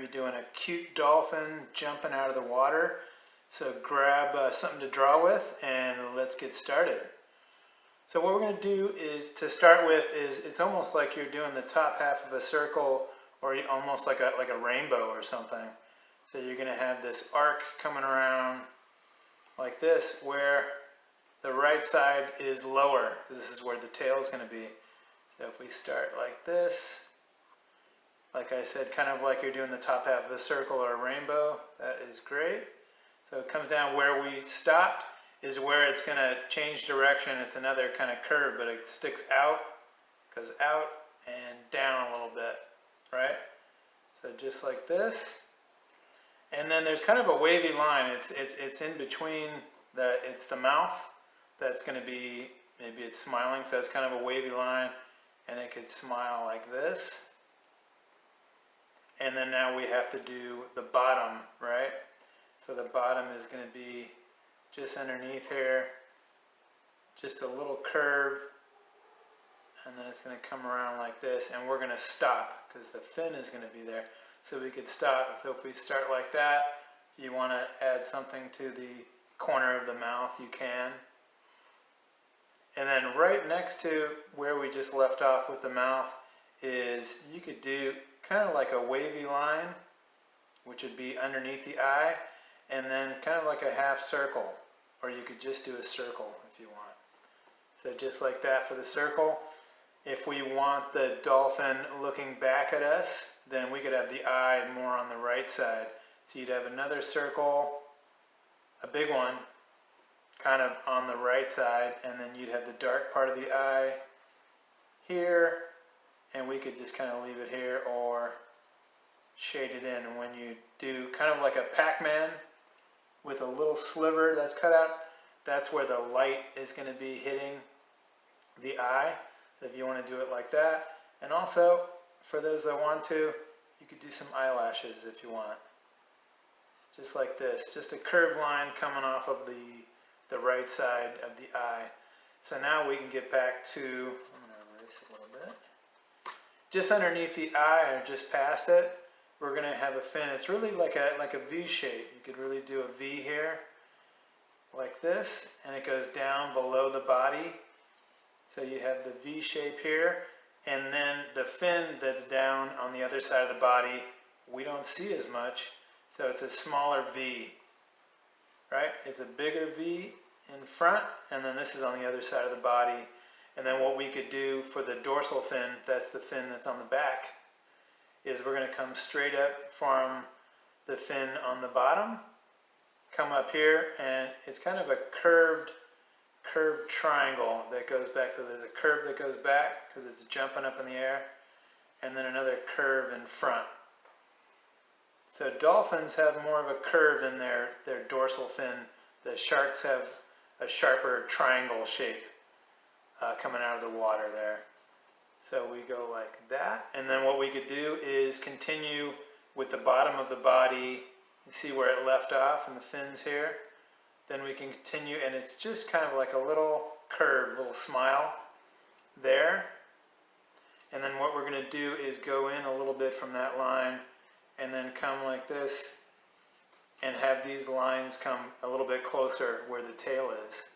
be doing a cute dolphin jumping out of the water. So grab something to draw with and let's get started. So what we're going to do is, to start with, is it's almost like you're doing the top half of a circle, or almost like a rainbow or something. So you're going to have this arc coming around like this, where the right side is lower. This is where the tail is going to be. So if we start like this, like I said, kind of like you're doing the top half of a circle or a rainbow, that is great. So it comes down where we stopped is where it's going to change direction. It's another kind of curve, but it sticks out, goes out and down a little bit, right? So just like this. And then there's kind of a wavy line. It's in between it's the mouth that's going to be, maybe it's smiling, so it's kind of a wavy line, and it could smile like this. And then now we have to do the bottom, right? So the bottom is going to be just underneath here, just a little curve, and then it's going to come around like this, and we're going to stop because the fin is going to be there. So we could stop. So if we start like that, if you want to add something to the corner of the mouth, you can. And then right next to where we just left off with the mouth is, you could do kind of like a wavy line, which would be underneath the eye, and then kind of like a half circle, or you could just do a circle if you want. So just like that for the circle. If we want the dolphin looking back at us, then we could have the eye more on the right side. So you'd have another circle, a big one, kind of on the right side, and then you'd have the dark part of the eye here, and we could just kind of leave it here or shade it in. And when you do kind of like a Pac-Man with a little sliver that's cut out, that's where the light is going to be hitting the eye, if you want to do it like that. And also, for those that want to, you could do some eyelashes if you want. Just like this, just a curved line coming off of the right side of the eye. So now we can get back to, I'm going to erase a little bit. Just underneath the eye, or just past it, we're going to have a fin. It's really like a V shape. You could really do a V here, like this, and it goes down below the body. So you have the V shape here, and then the fin that's down on the other side of the body, we don't see as much, so it's a smaller V, right? It's a bigger V in front, and then this is on the other side of the body. And then what we could do for the dorsal fin, that's the fin that's on the back, is we're going to come straight up from the fin on the bottom, come up here, and it's kind of a curved triangle that goes back. So there's a curve that goes back because it's jumping up in the air, and then another curve in front. So dolphins have more of a curve in their dorsal fin. The sharks have a sharper triangle shape coming out of the water there. So we go like that, and then what we could do is continue with the bottom of the body. You see where it left off in the fins here? Then we can continue, and it's just kind of like a little curve, little smile there. And then what we're going to do is go in a little bit from that line, and then come like this, and have these lines come a little bit closer where the tail is.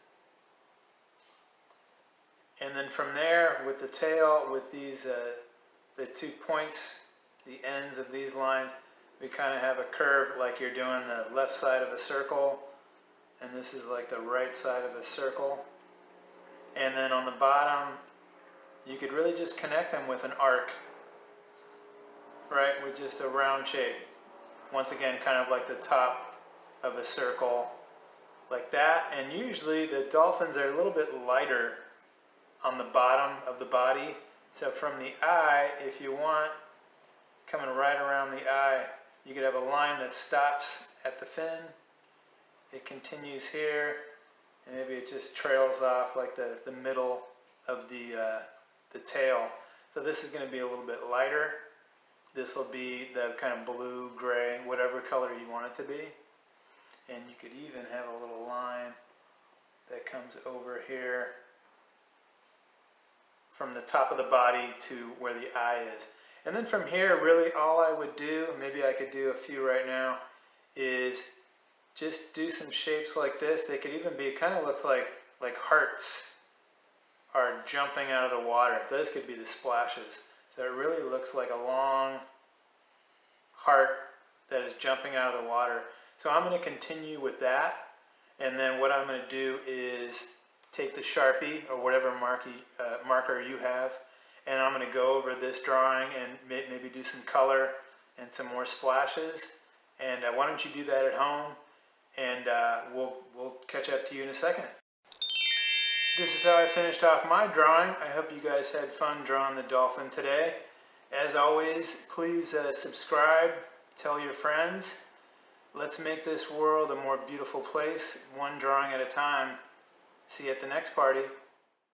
And then from there, with the tail, with these, the 2 points, the ends of these lines, we kind of have a curve like you're doing the left side of a circle, and this is like the right side of a circle. And then on the bottom, you could really just connect them with an arc, right, with just a round shape. Once again, kind of like the top of a circle, like that. And usually the dolphins are a little bit lighter on the bottom of the body. So from the eye, if you want, coming right around the eye, you could have a line that stops at the fin. It continues here, and maybe it just trails off like the middle of the tail. So this is going to be a little bit lighter. This will be the kind of blue, gray, whatever color you want it to be. And you could even have a little line that comes over here from the top of the body to where the eye is. And then from here, really all I would do, maybe I could do a few right now, is just do some shapes like this. They could even be, kind of looks like hearts are jumping out of the water. Those could be the splashes. So it really looks like a long heart that is jumping out of the water. So I'm going to continue with that. And then what I'm going to do is take the Sharpie or whatever marker you have, and I'm going to go over this drawing and maybe do some color and some more splashes. And why don't you do that at home, and we'll catch up to you in a second. This is how I finished off my drawing. I hope you guys had fun drawing the dolphin today. As always, please subscribe, tell your friends. Let's make this world a more beautiful place, one drawing at a time. See you at the next party.